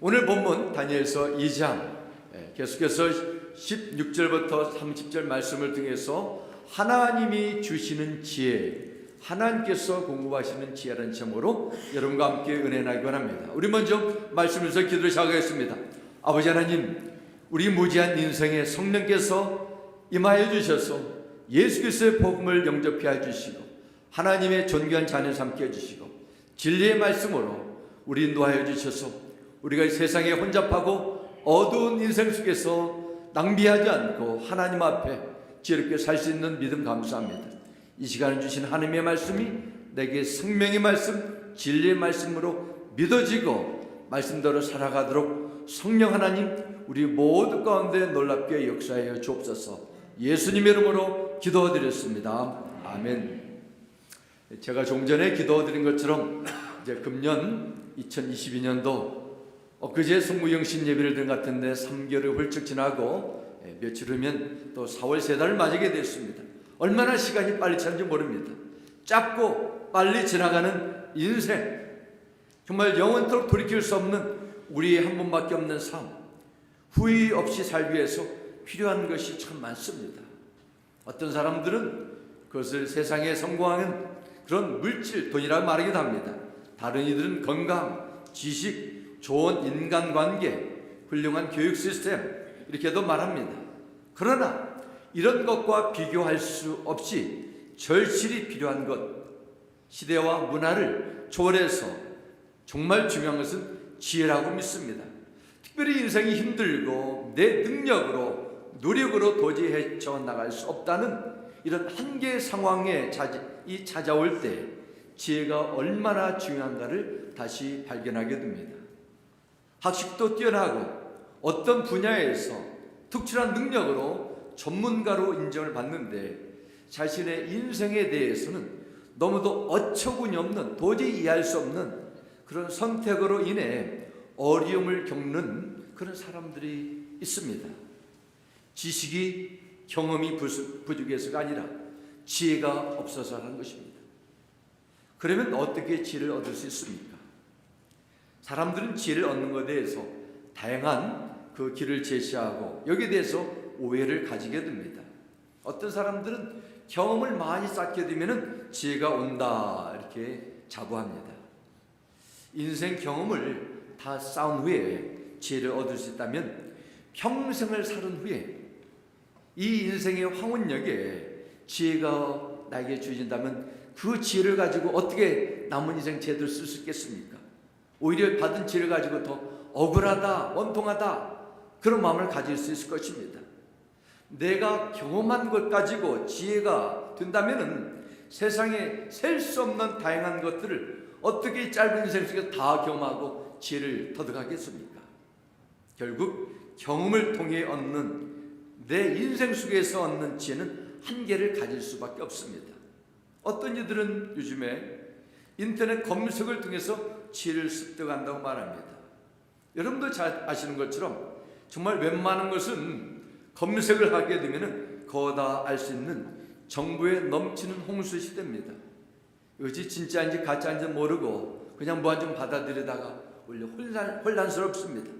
오늘 본문 다니엘서 2장 계속해서 16절부터 30절 말씀을 통해서 하나님이 주시는 지혜, 하나님께서 공급하시는 지혜라는 제목으로 여러분과 함께 은혜 나기 원합니다. 우리 먼저 말씀에서 기도를 시작하겠습니다. 아버지 하나님, 우리 무지한 인생에 성령께서 임하여 주셔서 예수 그리스도의 복음을 영접케 해주시고 하나님의 존귀한 자녀 삼게 해주시고 진리의 말씀으로 우리 인도하여 주셔서 우리가 이 세상에 혼잡하고 어두운 인생 속에서 낭비하지 않고 하나님 앞에 지혜롭게 살 수 있는 믿음 감사합니다. 이 시간에 주신 하나님의 말씀이 내게 생명의 말씀, 진리의 말씀으로 믿어지고 말씀대로 살아가도록 성령 하나님 우리 모두 가운데 놀랍게 역사하여 주옵소서. 예수님의 이름으로 기도드렸습니다. 아멘. 제가 좀 전에 기도드린 것처럼 이제 금년 2022년도 엊그제 성무영신 예배를 드린 것 같은데 3개월이 훌쩍 지나고 며칠 후면 또 4월 세 달을 맞이게 됐습니다. 얼마나 시간이 빨리 차는지 모릅니다. 짧고 빨리 지나가는 인생, 정말 영원토록 돌이킬 수 없는 우리 한 번밖에 없는 삶, 후회 없이 살기 위해서 필요한 것이 참 많습니다. 어떤 사람들은 그것을 세상에 성공하는 그런 물질, 돈이라고 말하기도 합니다. 다른 이들은 건강, 지식, 좋은 인간관계, 훌륭한 교육 시스템 이렇게도 말합니다. 그러나 이런 것과 비교할 수 없이 절실히 필요한 것, 시대와 문화를 초월해서 정말 중요한 것은 지혜라고 믿습니다. 특별히 인생이 힘들고 내 능력으로 노력으로 도저히 헤쳐나갈 수 없다는 이런 한계 상황에 찾아올 때 지혜가 얼마나 중요한가를 다시 발견하게 됩니다. 학식도 뛰어나고 어떤 분야에서 특출난 능력으로 전문가로 인정을 받는데 자신의 인생에 대해서는 너무도 어처구니 없는, 도저히 이해할 수 없는 그런 선택으로 인해 어려움을 겪는 그런 사람들이 있습니다. 지식이 경험이 부족해서가 아니라 지혜가 없어서 하는 것입니다. 그러면 어떻게 지혜를 얻을 수 있습니까? 사람들은 지혜를 얻는 것에 대해서 다양한 그 길을 제시하고 여기에 대해서 오해를 가지게 됩니다. 어떤 사람들은 경험을 많이 쌓게 되면 지혜가 온다 이렇게 자부합니다. 인생 경험을 다 쌓은 후에 지혜를 얻을 수 있다면 평생을 살은 후에 이 인생의 황혼역에 지혜가 나에게 주어진다면 그 지혜를 가지고 어떻게 남은 인생 제대로 쓸 수 있겠습니까? 오히려 받은 지혜를 가지고 더 억울하다, 원통하다 그런 마음을 가질 수 있을 것입니다. 내가 경험한 것 가지고 지혜가 된다면 세상에 셀 수 없는 다양한 것들을 어떻게 짧은 인생 속에 다 경험하고 지혜를 터득하겠습니까? 결국 경험을 통해 얻는 내 인생 속에서 얻는 지혜는 한계를 가질 수밖에 없습니다. 어떤 이들은 요즘에 인터넷 검색을 통해서 지혜를 습득한다고 말합니다. 여러분도 잘 아시는 것처럼 정말 웬만한 것은 검색을 하게 되면 그거 다 알 수 있는 정보에 넘치는 홍수 시대입니다. 이것이 진짜인지 가짜인지 모르고 그냥 뭐한 좀 받아들이다가 오히려 혼란스럽습니다.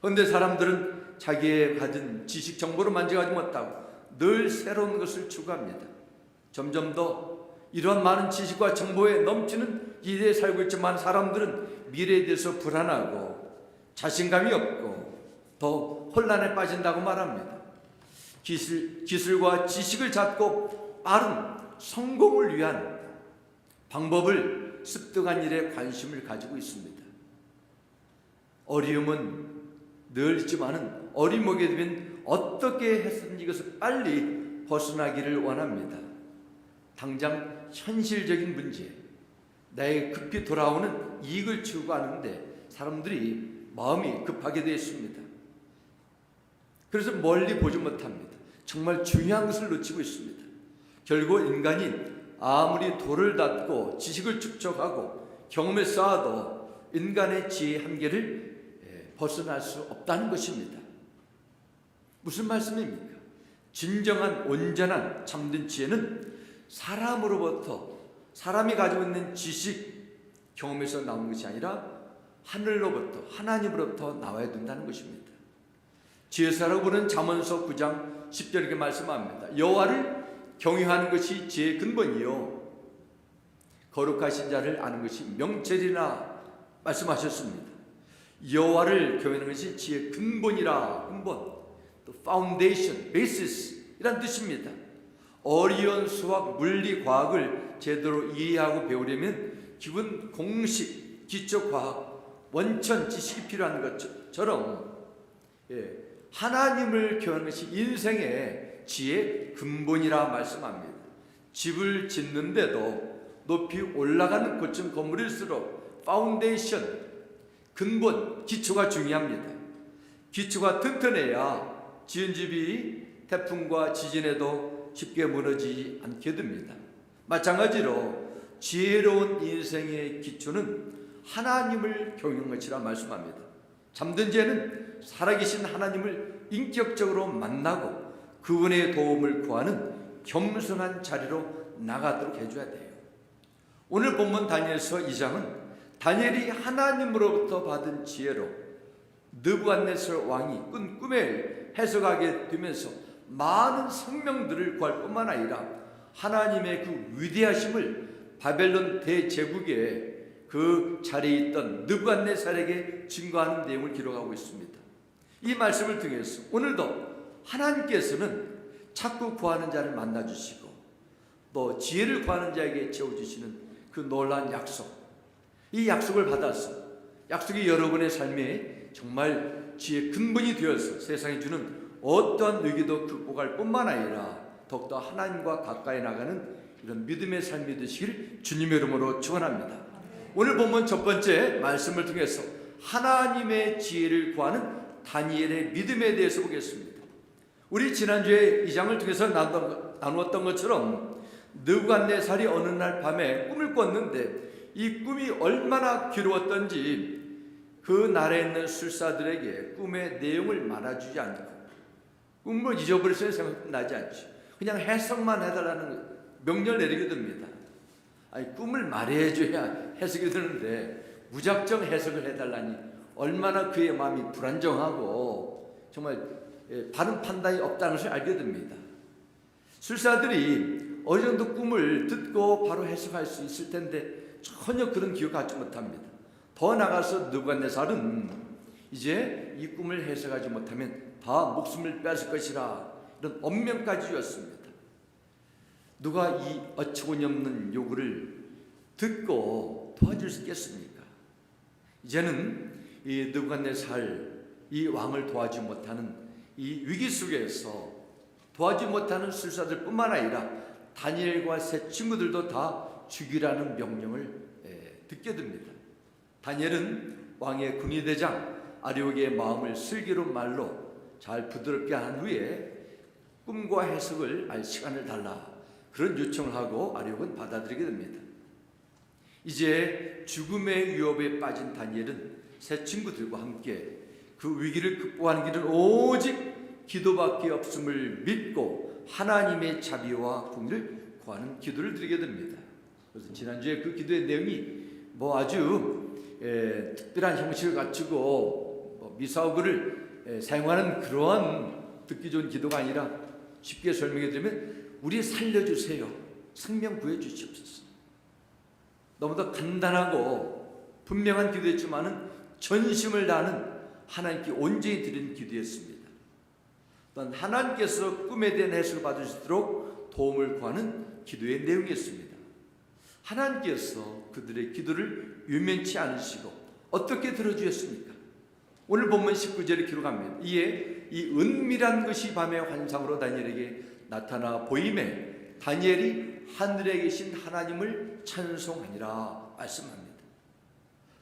그런데 사람들은 자기의 가진 지식 정보를 만족하지 못하고 늘 새로운 것을 추구합니다. 점점 더 이런 많은 지식과 정보에 넘치는 이대에 살고 있지만 사람들은 미래에 대해서 불안하고 자신감이 없고 더 혼란에 빠진다고 말합니다. 기술과 지식을 찾고 빠른 성공을 위한 방법을 습득한 일에 관심을 가지고 있습니다. 어려움은 늘 있지만은 어림목에 되면 어떻게 해서든지 이것을 빨리 벗어나기를 원합니다. 당장 현실적인 문제, 나에게 급히 돌아오는 이익을 추구하는데 사람들이 마음이 급하게 되어 있습니다. 그래서 멀리 보지 못합니다. 정말 중요한 것을 놓치고 있습니다. 결국 인간이 아무리 돌을 닦고 지식을 축적하고 경험을 쌓아도 인간의 지혜의 한계를 벗어날 수 없다는 것입니다. 무슨 말씀입니까? 진정한 온전한 참된 지혜는 사람으로부터 사람이 가지고 있는 지식, 경험에서 나오는 것이 아니라 하늘로부터 하나님으로부터 나와야 된다는 것입니다. 지혜사라고 부르는 잠언서 9장 10절 이렇게 말씀합니다. 여호와를 경외하는 것이 지혜의 근본이요 거룩하신 자를 아는 것이 명철이라 말씀하셨습니다. 여호와를 경외하는 것이 지혜의 근본이라. 근본, 또 파운데이션, 베이시스 이란 뜻입니다. 어려운 수학, 물리, 과학을 제대로 이해하고 배우려면 기본 공식, 기초 과학, 원천 지식이 필요한 것처럼 하나님을 경외하는 것이 인생의 지혜의 근본이라 말씀합니다. 집을 짓는데도 높이 올라가는 고층 건물일수록 파운데이션, 근본, 기초가 중요합니다. 기초가 튼튼해야 지은 집이 태풍과 지진에도 쉽게 무너지지 않게 됩니다. 마찬가지로 지혜로운 인생의 기초는 하나님을 경외하는 것이라 말씀합니다. 잠든 자는 살아계신 하나님을 인격적으로 만나고 그분의 도움을 구하는 겸손한 자리로 나가도록 해줘야 돼요. 오늘 본문 다니엘서 2장은 다니엘이 하나님으로부터 받은 지혜로 느부갓네살 왕이 꾼 꿈을 해석하게 되면서 많은 생명들을 구할 뿐만 아니라 하나님의 그 위대하심을 바벨론 대제국의 그 자리에 있던 느부갓네살에게 증거하는 내용을 기록하고 있습니다. 이 말씀을 통해서 오늘도 하나님께서는 자꾸 구하는 자를 만나주시고 또 지혜를 구하는 자에게 채워주시는 그 놀라운 약속, 이 약속을 받아서 약속이 여러분의 삶에 정말 지혜의 근본이 되어서 세상에 주는 어떠한 위기도 극복할 뿐만 아니라 더욱더 하나님과 가까이 나가는 이런 믿음의 삶이 되시길 주님의 이름으로 축원합니다. 오늘 본문 첫 번째 말씀을 통해서 하나님의 지혜를 구하는 다니엘의 믿음에 대해서 보겠습니다. 우리 지난주에 이 장을 통해서 나누었던 것처럼 느부갓네살이 어느 날 밤에 꿈을 꿨는데 이 꿈이 얼마나 괴로웠던지 그 나라에 있는 술사들에게 꿈의 내용을 말해주지 않고 꿈을 잊어버렸을 생각나지 않죠. 그냥 해석만 해달라는 명령을 내리게 됩니다. 아니, 꿈을 말해줘야 해석이 되는데 무작정 해석을 해달라니 얼마나 그의 마음이 불안정하고 정말 바른 판단이 없다는 것을 알게 됩니다. 술사들이 어느 정도 꿈을 듣고 바로 해석할 수 있을 텐데 전혀 그런 기억 갖지 못합니다. 더 나가서 느부갓네살은 이제 이 꿈을 해석하지 못하면 다 목숨을 뺏을 것이라 이런 엄명까지 주었습니다. 누가 이 어처구니 없는 요구를 듣고 도와줄 수 있겠습니까? 이제는 이 느부갓네살 이 왕을 도와주지 못하는 이 위기 속에서 도와주지 못하는 술사들 뿐만 아니라 다니엘과 세 친구들도 다 죽이라는 명령을 듣게 됩니다. 다니엘은 왕의 군의대장 아리옥의 마음을 슬기로 말로 잘 부드럽게 한 후에 꿈과 해석을 알 시간을 달라 그런 요청을 하고 아리옥은 받아들이게 됩니다. 이제 죽음의 위협에 빠진 다니엘은 새 친구들과 함께 그 위기를 극복하는 길은 오직 기도밖에 없음을 믿고 하나님의 자비와 공의를 구하는 기도를 드리게 됩니다. 그래서 지난주에 그 기도의 내용이 아주 특별한 형식을 갖추고 미사오그를 사용하는 그런 듣기 좋은 기도가 아니라 쉽게 설명해 드리면 우리 살려주세요. 생명 구해주시옵소서. 너무도 간단하고 분명한 기도였지만은 전심을 다하는 하나님께 온전히 드리는 기도였습니다. 또한 하나님께서 꿈에 대한 해석을 받을 수 있도록 도움을 구하는 기도의 내용이었습니다. 하나님께서 그들의 기도를 유면치 않으시고 어떻게 들어주셨습니까? 오늘 본문 19절에 기록합니다. 이에 이 은밀한 것이 밤의 환상으로 다니엘에게 나타나 보임에 다니엘이 하늘에 계신 하나님을 찬송하니라 말씀합니다.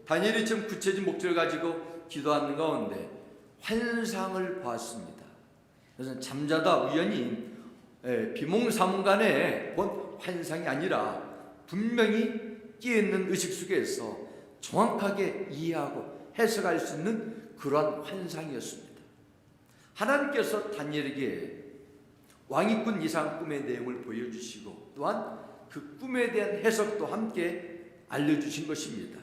다니엘이 지금 구체적인 목적을 가지고 기도하는 가운데 환상을 보았습니다. 그래서 잠자다 우연히 비몽사몽간에 본 환상이 아니라 분명히 깨어있는 의식 속에서 정확하게 이해하고 해석할 수 있는 그러한 환상이었습니다. 하나님께서 다니엘에게 왕이 꾼 이상 꿈의 내용을 보여주시고 또한 그 꿈에 대한 해석도 함께 알려주신 것입니다.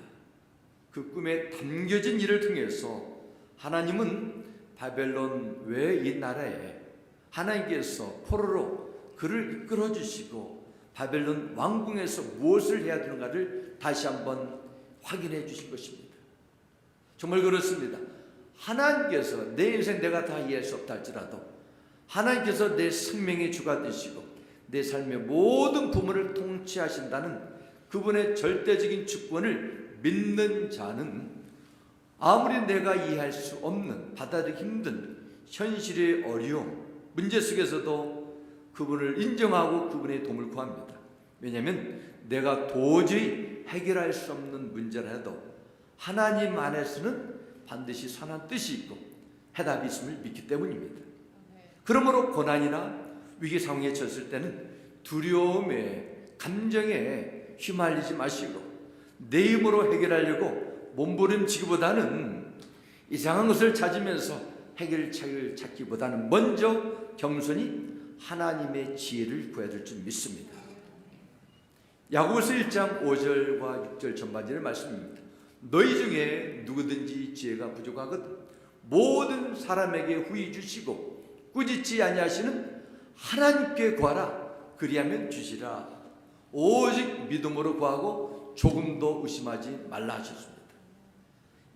그 꿈에 담겨진 일을 통해서 하나님은 바벨론 외 이 나라에 하나님께서 포로로 그를 이끌어 주시고 바벨론 왕궁에서 무엇을 해야 되는가를 다시 한번 확인해 주실 것입니다. 정말 그렇습니다. 하나님께서 내 인생 내가 다 이해할 수 없다 할지라도 하나님께서 내 생명의 주가 되시고 내 삶의 모든 부분을 통치하신다는 그분의 절대적인 주권을 믿는 자는 아무리 내가 이해할 수 없는, 받아들이기 힘든 현실의 어려움, 문제 속에서도 그분을 인정하고 그분의 도움을 구합니다. 왜냐하면 내가 도저히 해결할 수 없는 문제라도 하나님 안에서는 반드시 선한 뜻이 있고 해답이 있음을 믿기 때문입니다. 그러므로 고난이나 위기 상황에 처했을 때는 두려움에, 감정에 휘말리지 마시고 내 힘으로 해결하려고 몸부림치기보다는 이상한 것을 찾으면서 해결책을 찾기보다는 먼저 겸손히 하나님의 지혜를 구해야 될 줄 믿습니다. 야고보서 1장 5절과 6절 전반절의 말씀입니다. 너희 중에 누구든지 지혜가 부족하거든 모든 사람에게 후히 주시고 꾸짖지 아니하시는 하나님께 구하라 그리하면 주시라. 오직 믿음으로 구하고 조금도 의심하지 말라 하셨습니다.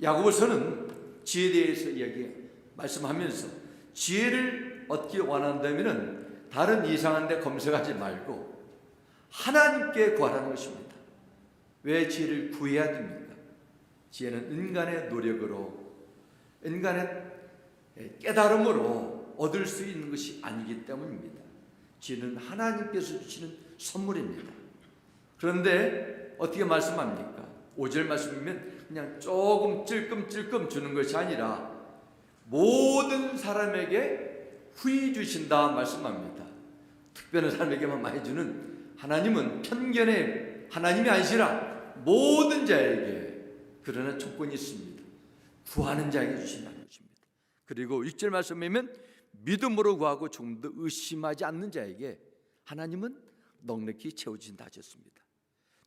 야고보서는 지혜에 대해서 말씀하면서 지혜를 얻기 원한다면 다른 이상한 데 검색하지 말고 하나님께 구하라는 것입니다. 왜 지혜를 구해야 됩니까? 지혜는 인간의 노력으로, 인간의 깨달음으로 얻을 수 있는 것이 아니기 때문입니다. 지혜는 하나님께서 주시는 선물입니다. 그런데 어떻게 말씀합니까? 5절 말씀이면 그냥 조금 찔끔찔끔 주는 것이 아니라 모든 사람에게 후히 주신다 말씀합니다. 특별한 사람에게만 많이 주는 하나님은 편견의 하나님이 아니시라 모든 자에게, 그러나 조건이 있습니다. 구하는 자에게 주신다는 것입니다. 그리고 6절 말씀이면 믿음으로 구하고 조금 더 의심하지 않는 자에게 하나님은 넉넉히 채워주신다 하셨습니다.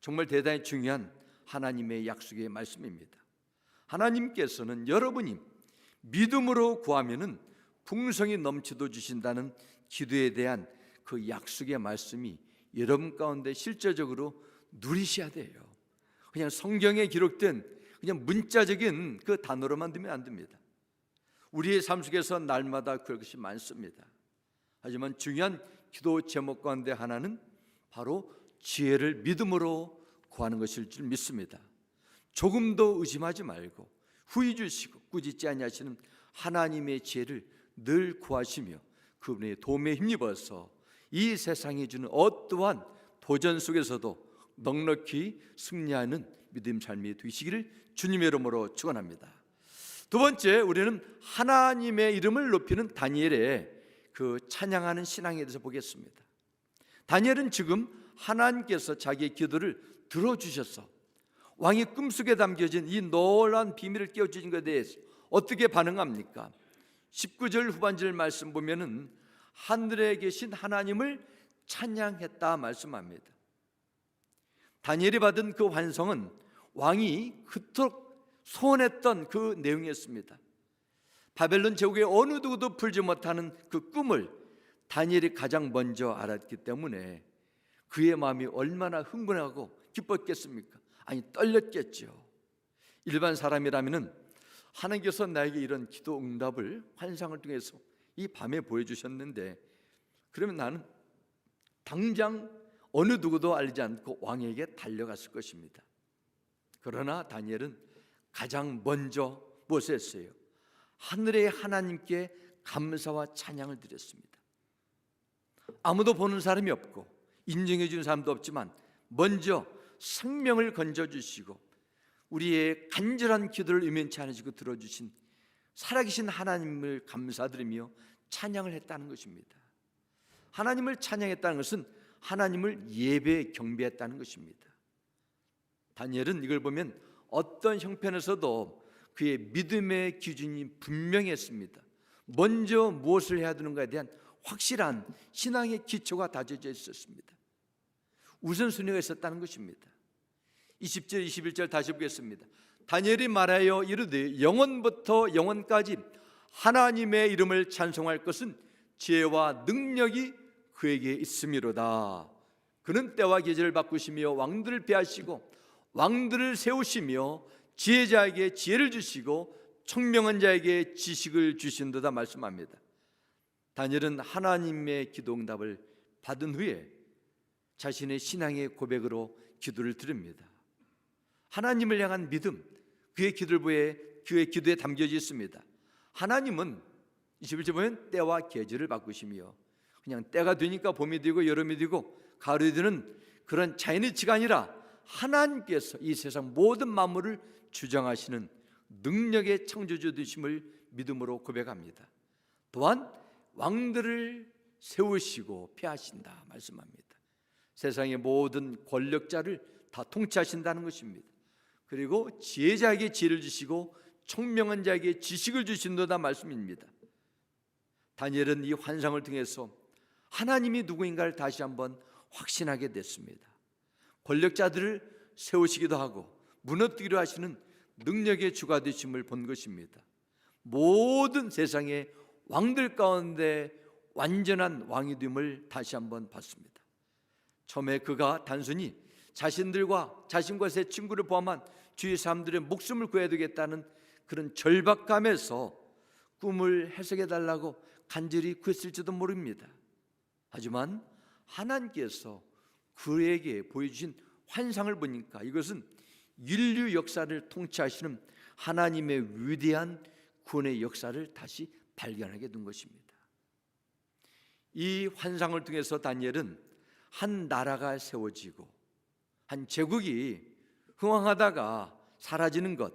정말 대단히 중요한 하나님의 약속의 말씀입니다. 하나님께서는 여러분이 믿음으로 구하면은 풍성이 넘치도 주신다는 기도에 대한 그 약속의 말씀이 여러분 가운데 실제적으로 누리셔야 돼요. 그냥 성경에 기록된 그냥 문자적인 그 단어로만 두면 안 됩니다. 우리의 삶 속에서 날마다 그럴 것이 많습니다. 하지만 중요한 기도 제목 가운데 하나는 바로 지혜를 믿음으로 구하는 것일 줄 믿습니다. 조금도 의심하지 말고 후히 주시고 꾸짖지 아니하시는 하나님의 지혜를 늘 구하시며 그분의 도움에 힘입어서 이 세상이 주는 어떠한 도전 속에서도 넉넉히 승리하는 믿음 삶이 되시기를 주님의 이름으로 축원합니다. 두 번째, 우리는 하나님의 이름을 높이는 다니엘의 그 찬양하는 신앙에 대해서 보겠습니다. 다니엘은 지금 하나님께서 자기의 기도를 들어주셔서 왕의 꿈속에 담겨진 이 놀라운 비밀을 깨워주신 것에 대해서 어떻게 반응합니까? 19절 후반절 말씀 보면은 하늘에 계신 하나님을 찬양했다 말씀합니다. 다니엘이 받은 그 환성은 왕이 그토록 소원했던 그 내용이었습니다. 바벨론 제국의 어느 누구도 풀지 못하는 그 꿈을 다니엘이 가장 먼저 알았기 때문에 그의 마음이 얼마나 흥분하고 기뻤겠습니까? 아니, 떨렸겠죠. 일반 사람이라면 하나님께서 나에게 이런 기도 응답을 환상을 통해서 이 밤에 보여주셨는데 그러면 나는 당장 어느 누구도 알지 않고 왕에게 달려갔을 것입니다. 그러나 다니엘은 가장 먼저 무엇을 했어요? 하늘의 하나님께 감사와 찬양을 드렸습니다. 아무도 보는 사람이 없고 인정해 주는 사람도 없지만 먼저 생명을 건져주시고 우리의 간절한 기도를 의면치 않으시고 들어주신 살아계신 하나님을 감사드리며 찬양을 했다는 것입니다. 하나님을 찬양했다는 것은 하나님을 예배 경배했다는 것입니다. 다니엘은 이걸 보면 어떤 형편에서도 그의 믿음의 기준이 분명했습니다. 먼저 무엇을 해야 되는가에 대한 확실한 신앙의 기초가 다져져 있었습니다. 우선순위가 있었다는 것입니다. 20절 21절 다시 보겠습니다. 다니엘이 말하여 이르되 영원부터 영원까지 하나님의 이름을 찬송할 것은 지혜와 능력이 그에게 있음이로다. 그는 때와 계절을 바꾸시며 왕들을 폐하시고 왕들을 세우시며 지혜자에게 지혜를 주시고 총명한 자에게 지식을 주신도다 말씀합니다. 다니엘은 하나님의 기도 응답을 받은 후에 자신의 신앙의 고백으로 기도를 드립니다. 하나님을 향한 믿음, 그의 기도에 담겨져 있습니다. 하나님은 21절 보면 때와 계절을 바꾸시며, 그냥 때가 되니까 봄이 되고 여름이 되고 가을이 되는 그런 자연의치가 아니라 하나님께서 이 세상 모든 만물을 주장하시는 능력의 창조주 되심을 믿음으로 고백합니다. 또한 왕들을 세우시고 폐하신다 말씀합니다. 세상의 모든 권력자를 다 통치하신다는 것입니다. 그리고 지혜자에게 지혜를 주시고 총명한 자에게 지식을 주신도다 말씀입니다. 다니엘은 이 환상을 통해서 하나님이 누구인가를 다시 한번 확신하게 됐습니다. 권력자들을 세우시기도 하고 무너뜨리려 하시는 능력의 주가 되심을 본 것입니다. 모든 세상의 왕들 가운데 완전한 왕이 됨을 다시 한번 봤습니다. 처음에 그가 단순히 자신과 새 친구를 포함한 주위 사람들의 목숨을 구해야 되겠다는 그런 절박감에서 꿈을 해석해 달라고 간절히 구했을지도 모릅니다. 하지만 하나님께서 그에게 보여주신 환상을 보니까 이것은 인류 역사를 통치하시는 하나님의 위대한 구원의 역사를 다시 발견하게 된 것입니다. 이 환상을 통해서 다니엘은 한 나라가 세워지고 한 제국이 흥왕하다가 사라지는 것,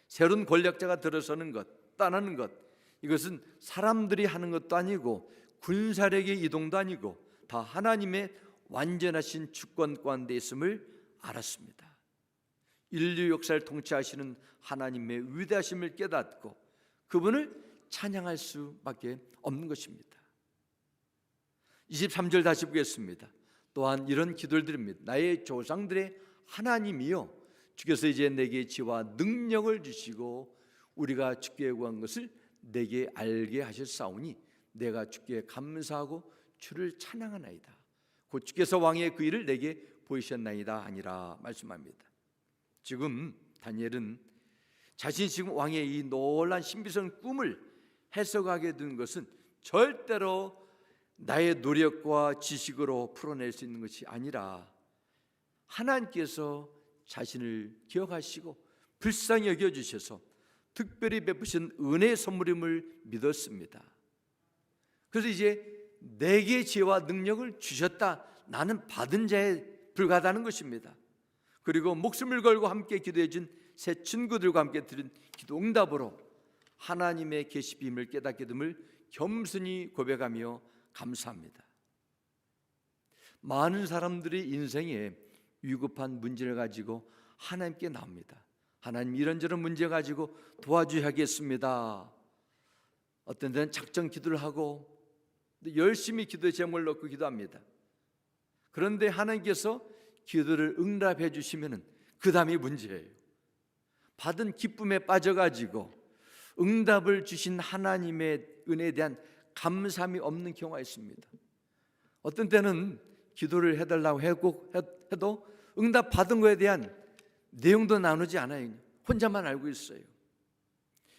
새로운 권력자가 들어서는 것, 떠나는 것, 이것은 사람들이 하는 것도 아니고 군사력의 이동도 아니고 다 하나님의 완전하신 주권 가운데 있음을 알았습니다. 인류 역사를 통치하시는 하나님의 위대하심을 깨닫고 그분을 찬양할 수밖에 없는 것입니다. 23절 다시 보겠습니다. 또한 이런 기도를 드립니다. 나의 조상들의 하나님이여, 주께서 이제 내게 지혜와 능력을 주시고 우리가 주께 구한 것을 내게 알게 하셨사오니 내가 주께 감사하고 주를 찬양하나이다. 곧 주께서 왕의 그 일을 내게 보이셨나이다 하니라 말씀합니다. 지금 다니엘은 자신이 지금 왕의 이 놀란 신비스러운 꿈을 해석하게 된 것은 절대로 나의 노력과 지식으로 풀어낼 수 있는 것이 아니라 하나님께서 자신을 기억하시고 불쌍히 여겨주셔서 특별히 베푸신 은혜의 선물임을 믿었습니다. 그래서 이제 내게 지혜와 능력을 주셨다, 나는 받은 자에 불과하다는 것입니다. 그리고 목숨을 걸고 함께 기도해 준 새 친구들과 함께 드린 기도 응답으로 하나님의 계시빔을 깨닫게 됨을 겸손히 고백하며 감사합니다. 많은 사람들이 인생에 위급한 문제를 가지고 하나님께 나옵니다. 하나님, 이런저런 문제 가지고 도와주셔야겠습니다. 어떤 데는 작정 기도를 하고 열심히 기도의 제목을 넣고 기도합니다. 그런데 하나님께서 기도를 응답해 주시면 그 다음이 문제예요. 받은 기쁨에 빠져가지고 응답을 주신 하나님의 은혜에 대한 감사함이 없는 경우가 있습니다. 어떤 때는 기도를 해달라고 해도 응답 받은 것에 대한 내용도 나누지 않아요. 혼자만 알고 있어요.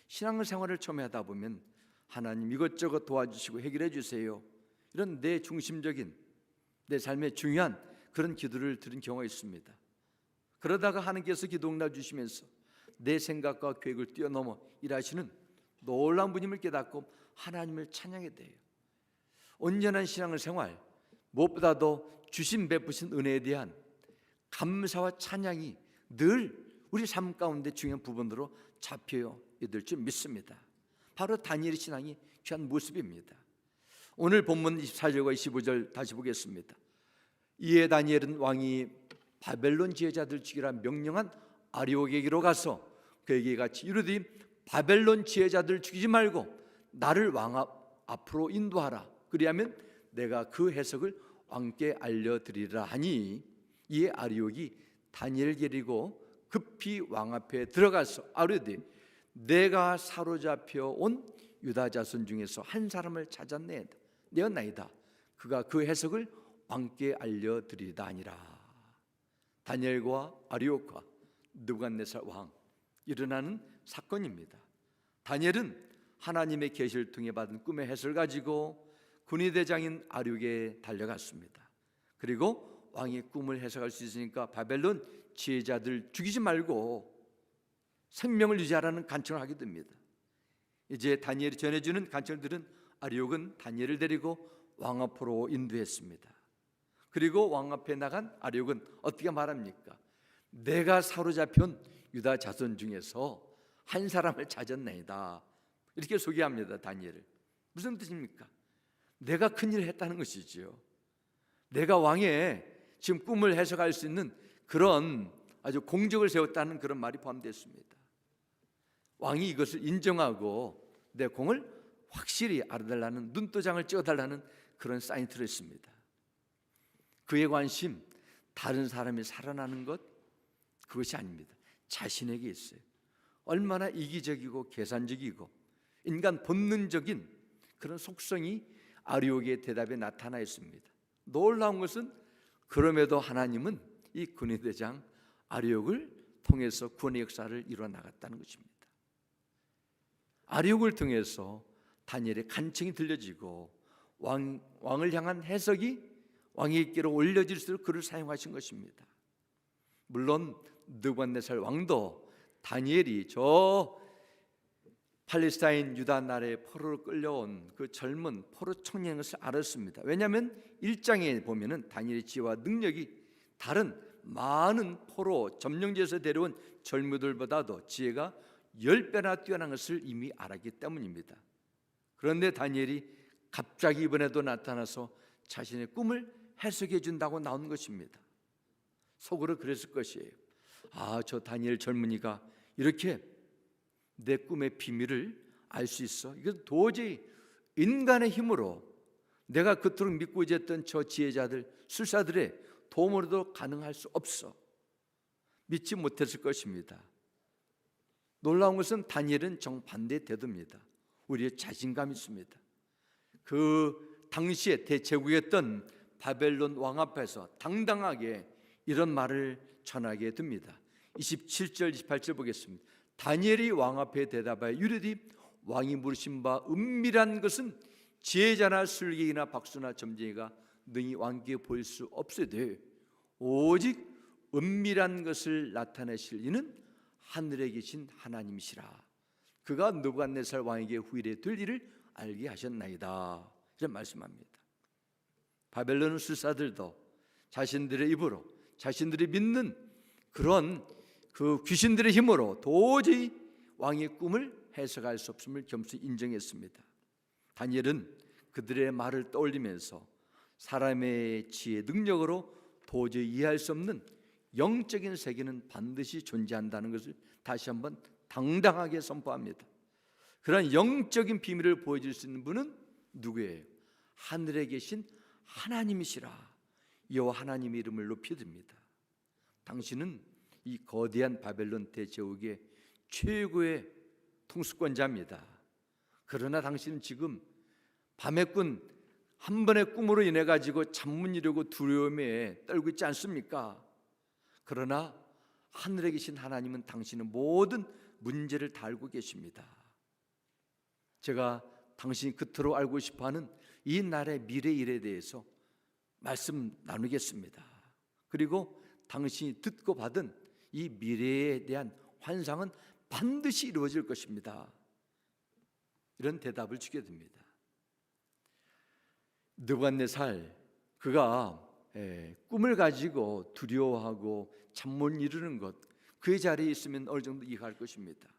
신앙생활을 처음 하다 보면 하나님 이것저것 도와주시고 해결해 주세요, 이런 내 중심적인 내 삶에 중요한 그런 기도를 드린 경우가 있습니다. 그러다가 하나님께서 기도 응답 주시면서 내 생각과 계획을 뛰어넘어 일하시는 놀라운 분임을 깨닫고 하나님을 찬양해야 돼요. 온전한 신앙생활, 무엇보다도 주신 베푸신 은혜에 대한 감사와 찬양이 늘 우리 삶 가운데 중요한 부분으로 잡혀야 될 줄 믿습니다. 바로 다니엘의 신앙이 귀한 모습입니다. 오늘 본문 24절과 25절 다시 보겠습니다. 이에 다니엘은 왕이 바벨론 지혜자들 죽이라 명령한 아리옥에게로 가서 그에게 같이 이르되 바벨론 지혜자들 죽이지 말고 나를 왕 앞으로 인도하라. 그리하면 내가 그 해석을 왕께 알려드리라 하니, 이에 아리옥이 다니엘 데리고 급히 왕 앞에 들어가서 아뢰되 내가 사로잡혀 온 유다 자손 중에서 한 사람을 찾았네었나이다. 그가 그 해석을 왕께 알려드리리다 아니라. 다니엘과 아리오크와 느부갓네살 왕 일어나는 사건입니다. 다니엘은 하나님의 계시를 통해 받은 꿈의 해석을 가지고 군의대장인 아리옥에 달려갔습니다. 그리고 왕이 꿈을 해석할 수 있으니까 바벨론 지혜자들 죽이지 말고 생명을 유지하라는 간청을 하게 됩니다. 이제 다니엘이 전해주는 간청을 들은 아리옥은 다니엘을 데리고 왕 앞으로 인도했습니다. 그리고 왕 앞에 나간 아리옥은 어떻게 말합니까? 내가 사로잡힌 유다 자손 중에서 한 사람을 찾았나이다. 이렇게 소개합니다. 다니엘을. 무슨 뜻입니까? 내가 큰일을 했다는 것이지요. 내가 왕의 지금 꿈을 해석할 수 있는 그런 아주 공적을 세웠다는 그런 말이 포함되어 있습니다. 왕이 이것을 인정하고 내 공을 확실히 알아달라는, 눈도장을 찍어달라는 그런 사인이 들어있습니다. 그의 관심, 다른 사람이 살아나는 것, 그것이 아닙니다. 자신에게 있어요. 얼마나 이기적이고 계산적이고 인간 본능적인 그런 속성이 아리옥의 대답에 나타나 있습니다. 놀라운 것은 그럼에도 하나님은 이 군의대장 아리옥을 통해서 구원의 역사를 이루어 나갔다는 것입니다. 아리옥을 통해서 다니엘의 간청이 들려지고 왕을 향한 해석이 왕에게로 올려질수록 그를 사용하신 것입니다. 물론 느부갓네살 왕도 다니엘이 저 팔레스타인 유다 나라의 포로로 끌려온 그 젊은 포로 청년인 것을 알았습니다. 왜냐하면 1장에 보면은 다니엘의 지혜와 능력이 다른 많은 포로 점령지에서 데려온 젊은들보다도 지혜가 10배나 뛰어난 것을 이미 알았기 때문입니다. 그런데 다니엘이 갑자기 이번에도 나타나서 자신의 꿈을 해석해 준다고 나온 것입니다. 속으로 그랬을 것이에요. 아, 저 다니엘 젊은이가 이렇게 내 꿈의 비밀을 알 수 있어? 이건 도저히 인간의 힘으로 내가 그토록 믿고 있었던 저 지혜자들, 술사들의 도움으로도 가능할 수 없어. 믿지 못했을 것입니다. 놀라운 것은 다니엘은 정반대의 태도입니다. 우리의 자신감이 있습니다. 그 당시에 대제국이었던 바벨론 왕 앞에서 당당하게 이런 말을 전하게 됩니다. 27절 28절 보겠습니다. 다니엘이 왕 앞에 대답하여 이르되 왕이 물으신 바 은밀한 것은 지혜자나 술객이나 박수나 점쟁이가 능히 왕께 보일 수 없으되 오직 은밀한 것을 나타내실 이는 하늘에 계신 하나님이시라. 그가 느부갓네살 왕에게 후일에 될 일을 알게 하셨나이다. 이런 말씀합니다. 바벨론 술사들도 자신들의 입으로 자신들이 믿는 그런 그 귀신들의 힘으로 도저히 왕의 꿈을 해석할 수 없음을 겸손히 인정했습니다. 다니엘은 그들의 말을 떠올리면서 사람의 지혜 능력으로 도저히 이해할 수 없는 영적인 세계는 반드시 존재한다는 것을 다시 한번 당당하게 선포합니다. 그런 영적인 비밀을 보여줄 수 있는 분은 누구예요? 하늘에 계신 하나님이시라. 여호와 하나님의 이름을 높이 듭니다. 당신은 이 거대한 바벨론 대제국의 최고의 통수권자입니다. 그러나 당신은 지금 밤의 꾼 한 번의 꿈으로 인해 가지고 잠 못 이루고 두려움에 떨고 있지 않습니까? 그러나 하늘에 계신 하나님은 당신의 모든 문제를 다 알고 계십니다. 제가 당신이 그토록 알고 싶어하는 이 나라의 미래 일에 대해서 말씀 나누겠습니다. 그리고 당신이 듣고 받은 이 미래에 대한 환상은 반드시 이루어질 것입니다. 이런 대답을 주게 됩니다. 느부갓네살 그가 꿈을 가지고 두려워하고 잠 못 이루는 것, 그의 자리에 있으면 어느 정도 이해할 것입니다.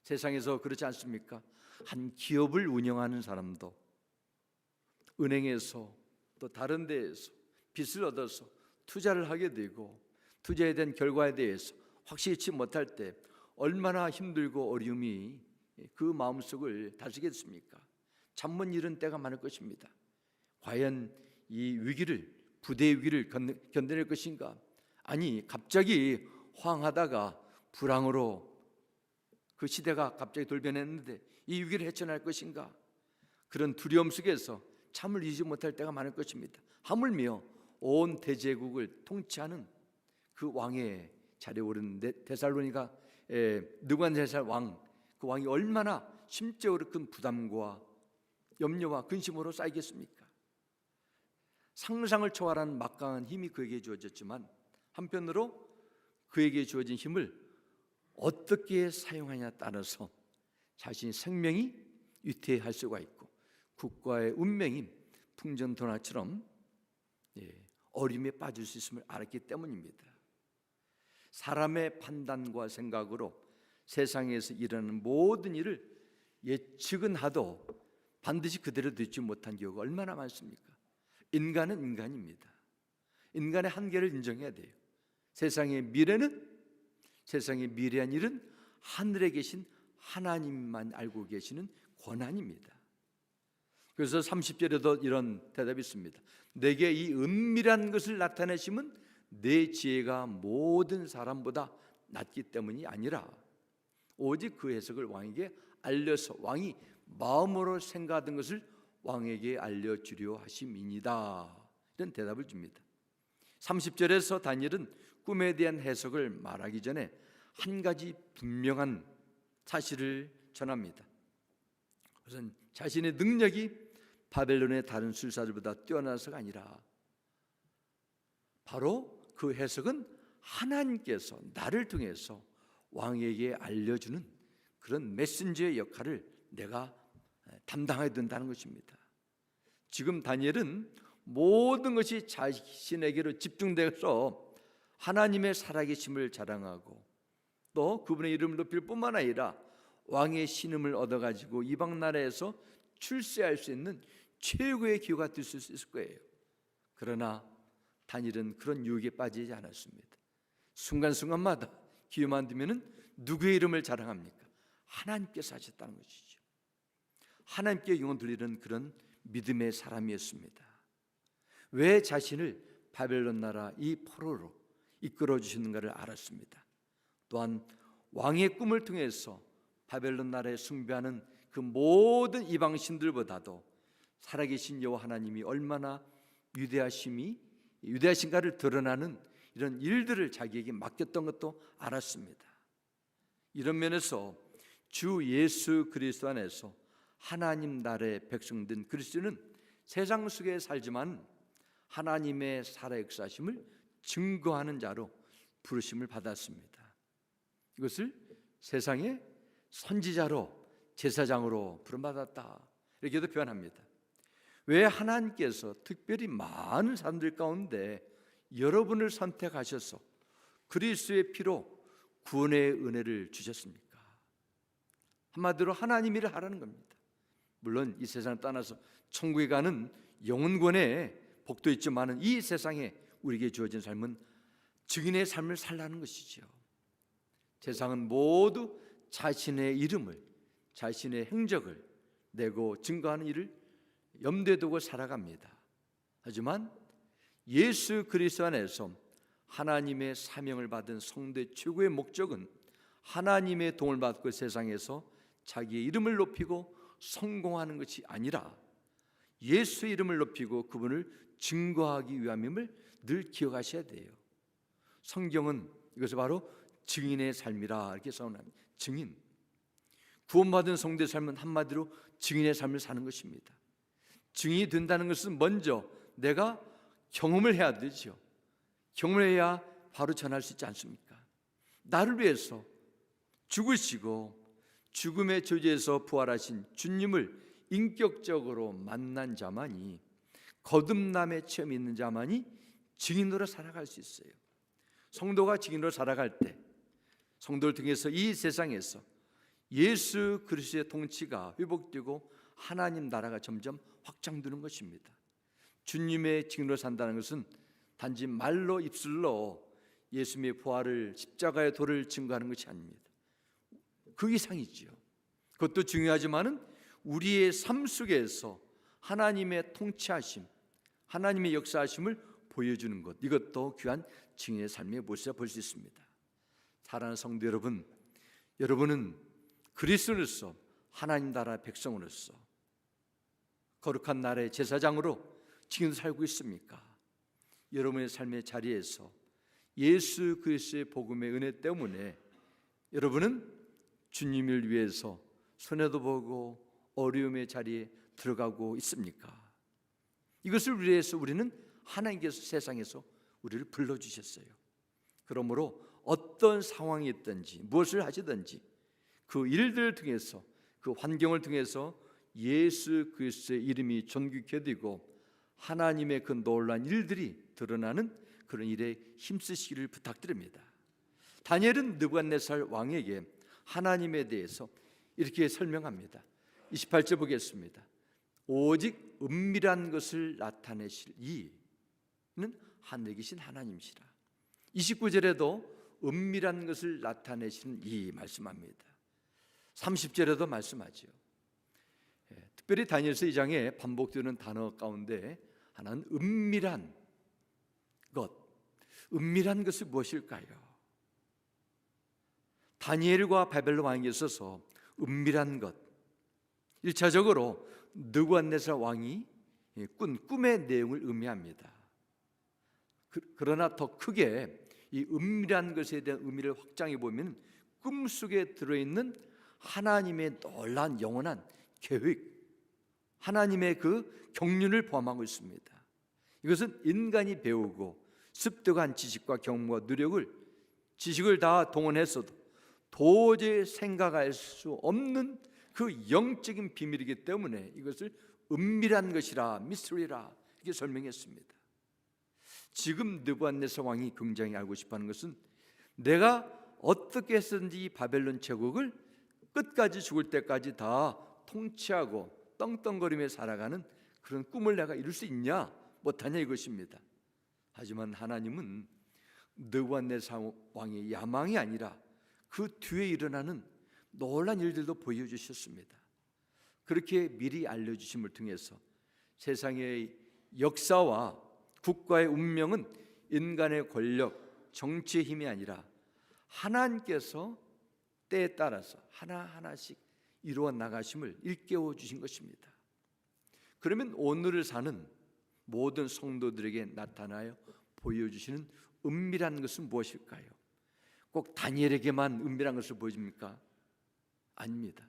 세상에서 그렇지 않습니까? 한 기업을 운영하는 사람도 은행에서 또 다른 데에서 빚을 얻어서 투자를 하게 되고 투자에 대한 결과에 대해서 확실치 못할 때 얼마나 힘들고 어려움이 그 마음속을 다스리겠습니까? 잠 못 이룬 때가 많을 것입니다. 과연 이 위기를, 부대의 위기를 견뎌낼 것인가? 아니, 갑자기 황하다가 불황으로 그 시대가 갑자기 돌변했는데 이 위기를 헤쳐날 것인가? 그런 두려움 속에서 잠을 이루지 못할 때가 많을 것입니다. 하물며 온 대제국을 통치하는 그 왕의 자리에 오른 데살로니가 느부갓네살 왕, 그 왕이 얼마나 심적으로 큰 부담과 염려와 근심으로 쌓이겠습니까? 상상을 초월하는 막강한 힘이 그에게 주어졌지만 한편으로 그에게 주어진 힘을 어떻게 사용하냐에 따라서 자신의 생명이 위태할 수가 있고 국가의 운명인 풍전도나처럼 어림에 빠질 수 있음을 알았기 때문입니다. 사람의 판단과 생각으로 세상에서 일어나는 모든 일을 예측은 하도 반드시 그대로 되지 못한 경우가 얼마나 많습니까? 인간은 인간입니다. 인간의 한계를 인정해야 돼요. 세상의 미래한 일은 하늘에 계신 하나님만 알고 계시는 권한입니다. 그래서 30절에도 이런 대답이 있습니다. 내게 이 은밀한 것을 나타내심은 내 지혜가 모든 사람보다 낫기 때문이 아니라 오직 그 해석을 왕에게 알려서 왕이 마음으로 생각하던 것을 왕에게 알려주려 하심이니이다. 이런 대답을 줍니다. 30절에서 다니엘은 꿈에 대한 해석을 말하기 전에 한 가지 분명한 사실을 전합니다. 우선 자신의 능력이 바벨론의 다른 술사들보다 뛰어나서가 아니라 바로 그 해석은 하나님께서 나를 통해서 왕에게 알려주는 그런 메신저의 역할을 내가 담당해야 된다는 것입니다. 지금 다니엘은 모든 것이 자신에게로 집중돼서 하나님의 살아계심을 자랑하고 또 그분의 이름을 높일 뿐만 아니라 왕의 신음을 얻어가지고 이방 나라에서 출세할 수 있는 최고의 기회가 될 수 있을 거예요. 그러나 다니엘은 그런 유혹에 빠지지 않았습니다. 순간순간마다 기회만 되면 누구의 이름을 자랑합니까? 하나님께서 하셨다는 것이죠. 하나님께 영혼 돌리는 그런 믿음의 사람이었습니다. 왜 자신을 바벨론 나라 이 포로로 이끌어 주시는가를 알았습니다. 또한 왕의 꿈을 통해서 바벨론 나라에 숭배하는 그 모든 이방 신들보다도 살아계신 여호와 하나님이 얼마나 위대하신가를 드러나는 이런 일들을 자기에게 맡겼던 것도 알았습니다. 이런 면에서 주 예수 그리스도 안에서 하나님 나라의 백성된 그리스도는 세상 속에 살지만 하나님의 살아 역사심을 증거하는 자로 부르심을 받았습니다. 이것을 세상의 선지자로 제사장으로 부름받았다 이렇게도 표현합니다. 왜 하나님께서 특별히 많은 사람들 가운데 여러분을 선택하셔서 그리스도의 피로 구원의 은혜를 주셨습니까? 한마디로 하나님 일을 하라는 겁니다. 물론 이 세상을 떠나서 천국에 가는 영혼권의 복도 있지만 이 세상에 우리에게 주어진 삶은 증인의 삶을 살라는 것이죠. 세상은 모두 자신의 이름을, 자신의 행적을 내고 증거하는 일을 염두에 두고 살아갑니다. 하지만 예수 그리스도 안에서 하나님의 사명을 받은 성도의 최고의 목적은 하나님의 도움을 받고 세상에서 자기의 이름을 높이고 성공하는 것이 아니라 예수의 이름을 높이고 그분을 증거하기 위함임을 늘 기억하셔야 돼요. 성경은 이것을 바로 증인의 삶이라 이렇게 선언합니다. 증인, 구원받은 성도의 삶은 한마디로 증인의 삶을 사는 것입니다. 증인이 된다는 것은 먼저 내가 경험을 해야 되죠. 경험을 해야 바로 전할 수 있지 않습니까? 나를 위해서 죽으시고 죽음의 저주에서 부활하신 주님을 인격적으로 만난 자만이, 거듭남의 체험이 있는 자만이 증인으로 살아갈 수 있어요. 성도가 증인으로 살아갈 때 성도를 통해서 이 세상에서 예수 그리스도의 통치가 회복되고 하나님 나라가 점점 확장되는 것입니다. 주님의 증인으로 산다는 것은 단지 말로 입술로 예수님의 부활을, 십자가의 도를 증거하는 것이 아닙니다. 그 이상이지요. 그것도 중요하지만은 우리의 삶 속에서 하나님의 통치하심, 하나님의 역사하심을 보여주는 것, 이것도 귀한 증인의 삶의 모습이라 볼 수 있습니다. 사랑하는 성도 여러분, 여러분은 그리스도로서 하나님 나라 백성으로서 거룩한 나라의 제사장으로 지금 살고 있습니까? 여러분의 삶의 자리에서 예수 그리스도의 복음의 은혜 때문에 여러분은 주님을 위해서 손해도 보고 어려움의 자리에 들어가고 있습니까? 이것을 위해서 우리는 하나님께서 세상에서 우리를 불러주셨어요. 그러므로 어떤 상황이 있든지 무엇을 하시든지 그 일들을 통해서 그 환경을 통해서 예수 그리스도의 이름이 존귀케 되고 하나님의 그 놀라운 일들이 드러나는 그런 일에 힘쓰시기를 부탁드립니다. 다니엘은 느부갓네살 왕에게 하나님에 대해서 이렇게 설명합니다. 28절 보겠습니다. 오직 은밀한 것을 나타내실 이는 하늘에 계신 하나님이시라. 29절에도 은밀한 것을 나타내시는 이 말씀합니다. 30절에도 말씀하죠. 특별히 다니엘서 2장에 반복되는 단어 가운데 하나는 은밀한 것. 은밀한 것이 무엇일까요? 다니엘과 바벨론 왕에게 있어서 은밀한 것, 1차적으로 느부갓네살 왕이 꾼 꿈의 내용을 의미합니다. 그러나 더 크게 이 은밀한 것에 대한 의미를 확장해 보면 꿈속에 들어있는 하나님의 놀라운 영원한 계획, 하나님의 그 경륜을 포함하고 있습니다. 이것은 인간이 배우고 습득한 지식과 경험과 노력을, 지식을 다 동원했어도 도저히 생각할 수 없는 그 영적인 비밀이기 때문에 이것을 은밀한 것이라, 미스터리라 이렇게 설명했습니다. 지금 느부갓네살 왕이 굉장히 알고 싶어하는 것은 내가 어떻게 해서든지 바벨론 제국을 끝까지 죽을 때까지 다 통치하고 떵떵거리며 살아가는 그런 꿈을 내가 이룰 수 있냐 못하냐 이것입니다. 하지만 하나님은 느부갓네살 왕의 야망이 아니라 그 뒤에 일어나는 놀라운 일들도 보여주셨습니다. 그렇게 미리 알려주심을 통해서 세상의 역사와 국가의 운명은 인간의 권력, 정치의 힘이 아니라 하나님께서 때에 따라서 하나하나씩 이루어 나가심을 일깨워 주신 것입니다. 그러면 오늘을 사는 모든 성도들에게 나타나여 보여주시는 은밀한 것은 무엇일까요? 꼭 다니엘에게만 은밀한 것을 보여줍니까? 아닙니다.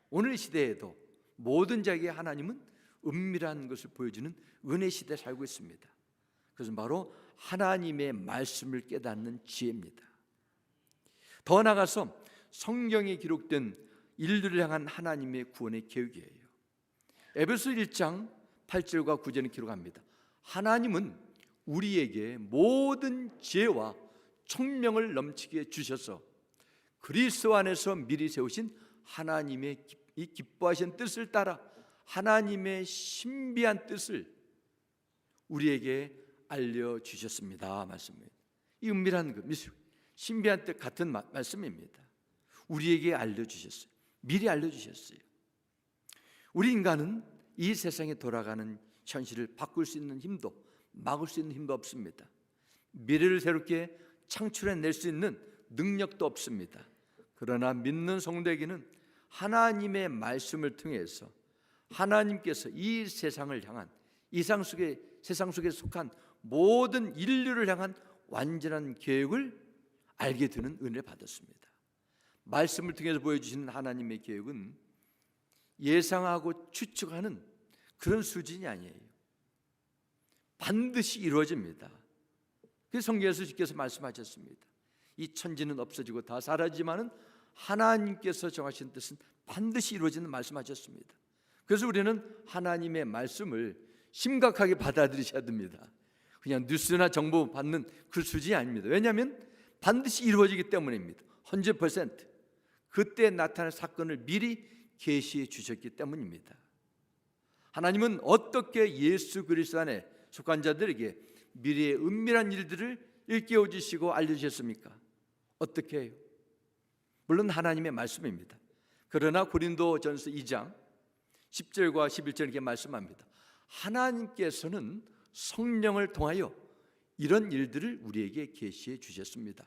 오늘 시대에도 모든 자에게 하나님은 은밀한 것을 보여주는 은혜 시대에 살고 있습니다. 그것은 바로 하나님의 말씀을 깨닫는 지혜입니다. 더 나아가서 성경에 기록된 인류를 향한 하나님의 구원의 계획이에요. 에베소 1장 8절과 9절은 기록합니다. 하나님은 우리에게 모든 지혜와 총명을 넘치게 주셔서 그리스도 안에서 미리 세우신 하나님의 이 기뻐하신 뜻을 따라 하나님의 신비한 뜻을 우리에게 알려주셨습니다. 말씀입니다. 이 은밀한 그 신비한 뜻 같은 말씀입니다. 우리에게 알려주셨어요. 미리 알려주셨어요. 우리 인간은 이 세상에 돌아가는 현실을 바꿀 수 있는 힘도 막을 수 있는 힘도 없습니다. 미래를 새롭게 창출해낼 수 있는 능력도 없습니다. 그러나 믿는 성도에게는 하나님의 말씀을 통해서 하나님께서 이 세상을 향한 세상 속에 속한 모든 인류를 향한 완전한 계획을 알게 되는 은혜를 받았습니다. 말씀을 통해서 보여주시는 하나님의 계획은 예상하고 추측하는 그런 수준이 아니에요. 반드시 이루어집니다. 그래서 성경에서 주께서 말씀하셨습니다. 이 천지는 없어지고 다 사라지지만은 하나님께서 정하신 뜻은 반드시 이루어지는 말씀하셨습니다. 그래서 우리는 하나님의 말씀을 심각하게 받아들이셔야 됩니다. 그냥 뉴스나 정보 받는 그 수준이 아닙니다. 왜냐하면 반드시 이루어지기 때문입니다. 100% 그때 나타날 사건을 미리 계시해 주셨기 때문입니다. 하나님은 어떻게 예수 그리스도 안에 속한 자들에게 미래의 은밀한 일들을 일깨워 주시고 알려주셨습니까? 어떻게 해요? 물론 하나님의 말씀입니다. 그러나 고린도전서 2장 10절과 11절 이렇게 말씀합니다. 하나님께서는 성령을 통하여 이런 일들을 우리에게 계시해 주셨습니다.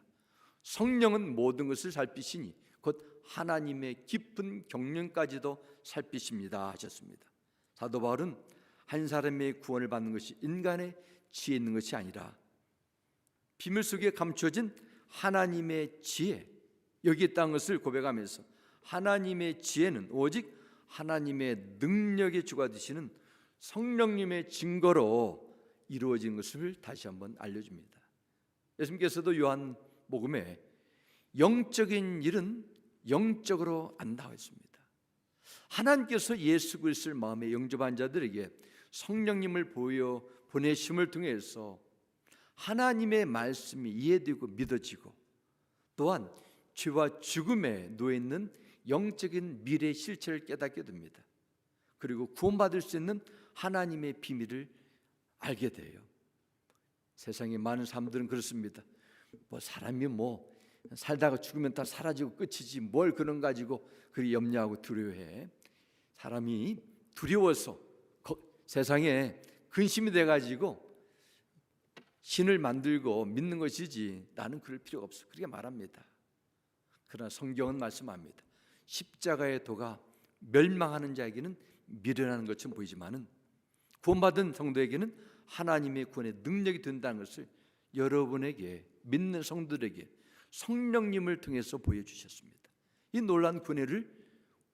성령은 모든 것을 살피시니 곧 하나님의 깊은 경륜까지도 살피십니다 하셨습니다. 사도 바울은 한 사람의 구원을 받는 것이 인간의 지혜 있는 것이 아니라 비밀 속에 감춰진 하나님의 지혜, 여기 있다는 것을 고백하면서 하나님의 지혜는 오직 하나님의 능력의 주가 되시는 성령님의 증거로 이루어진 것을 다시 한번 알려줍니다. 예수님께서도 요한복음에 영적인 일은 영적으로 안다 했습니다. 하나님께서 예수 그리스도를 마음에 영접한 자들에게 성령님을 보내심을 통해서 하나님의 말씀이 이해되고 믿어지고 또한 죄와 죽음에 놓여있는 영적인 미래의 실체를 깨닫게 됩니다. 그리고 구원받을 수 있는 하나님의 비밀을 알게 돼요. 세상에 많은 사람들은 그렇습니다. 사람이 살다가 죽으면 다 사라지고 끝이지 뭘 그런 가지고 그리 염려하고 두려워해. 사람이 두려워서 세상에 근심이 돼가지고 신을 만들고 믿는 것이지 나는 그럴 필요가 없어, 그렇게 말합니다. 그러나 성경은 말씀합니다. 십자가의 도가 멸망하는 자에게는 미련한 것처럼 보이지만은 구원받은 성도에게는 하나님의 구원의 능력이 된다는 것을 여러분에게, 믿는 성도들에게 성령님을 통해서 보여주셨습니다. 이 놀라운 구원을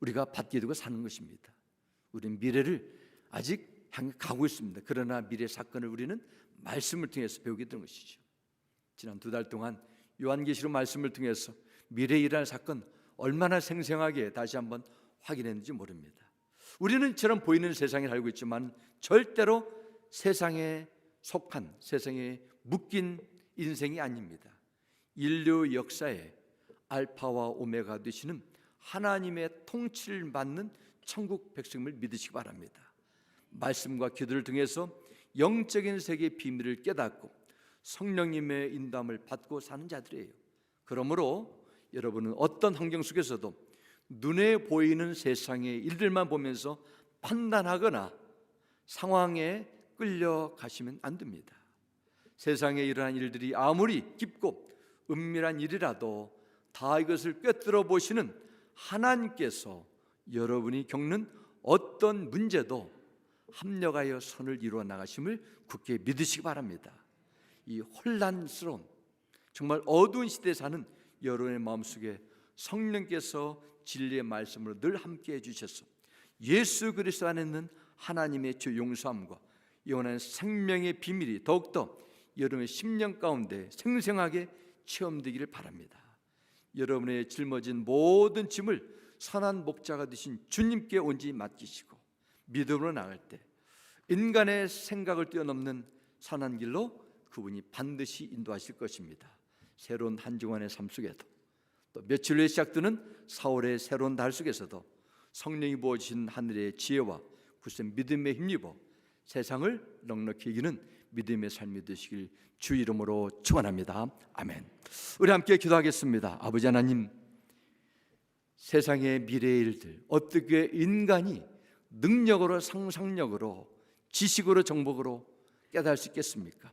우리가 받게 되고 사는 것입니다. 우리는 미래를 아직 향해 가고 있습니다. 그러나 미래 사건을 우리는 말씀을 통해서 배우게 된 것이죠. 지난 2달 동안 요한계시록 말씀을 통해서 미래에 일어날 사건 얼마나 생생하게 다시 한번 확인했는지 모릅니다. 우리는 이처럼 보이는 세상에 살고 있지만 절대로 세상에 속한, 세상에 묶인 인생이 아닙니다. 인류 역사에 알파와 오메가 되시는 하나님의 통치를 받는 천국 백성을 믿으시기 바랍니다. 말씀과 기도를 통해서 영적인 세계의 비밀을 깨닫고 성령님의 인도함을 받고 사는 자들이에요. 그러므로 여러분은 어떤 환경 속에서도 눈에 보이는 세상의 일들만 보면서 판단하거나 상황에 끌려가시면 안 됩니다. 세상에 일어난 일들이 아무리 깊고 은밀한 일이라도 다 이것을 꿰뚫어 보시는 하나님께서 여러분이 겪는 어떤 문제도 합력하여 선을 이루어 나가심을 굳게 믿으시기 바랍니다. 이 혼란스러운 정말 어두운 시대에 사는 여러분의 마음속에 성령께서 진리의 말씀으로 늘 함께해 주셔서 예수 그리스도 안에 있는 하나님의 주 용서함과 영원한 생명의 비밀이 더욱더 여러분의 심령 가운데 생생하게 체험되기를 바랍니다. 여러분의 짊어진 모든 짐을 선한 목자가 되신 주님께 온전히 맡기시고 믿음으로 나갈 때 인간의 생각을 뛰어넘는 선한 길로 그분이 반드시 인도하실 것입니다. 새로운 한 주간의 삶 속에도 또 며칠 후에 시작되는 4월의 새로운 달 속에서도 성령이 부어주신 하늘의 지혜와 굳센 믿음에 힘입어 세상을 넉넉히 이기는 믿음의 삶이 되시길 주 이름으로 축원합니다. 아멘. 우리 함께 기도하겠습니다. 아버지 하나님, 세상의 미래의 일들 어떻게 인간이 능력으로, 상상력으로, 지식으로, 정복으로 깨달을 수 있겠습니까?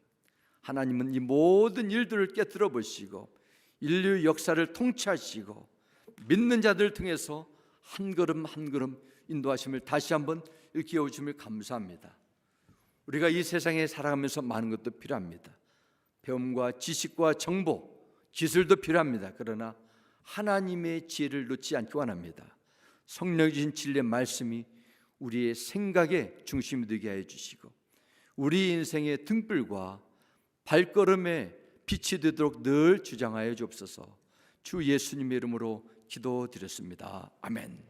하나님은 이 모든 일들을 깨뜨려 보시고 인류 역사를 통치하시고 믿는 자들을 통해서 한 걸음 한 걸음 인도하심을 다시 한번 일깨워 주심을 감사합니다. 우리가 이 세상에 살아가면서 많은 것도 필요합니다. 배움과 지식과 정보, 기술도 필요합니다. 그러나 하나님의 지혜를 놓지 않기 원합니다. 성령이 주신 진리의 말씀이 우리의 생각의 중심이 되게 해 주시고 우리 인생의 등불과 발걸음의 빛이 되도록 늘 주장하여 주옵소서. 주 예수님의 이름으로 기도드렸습니다. 아멘.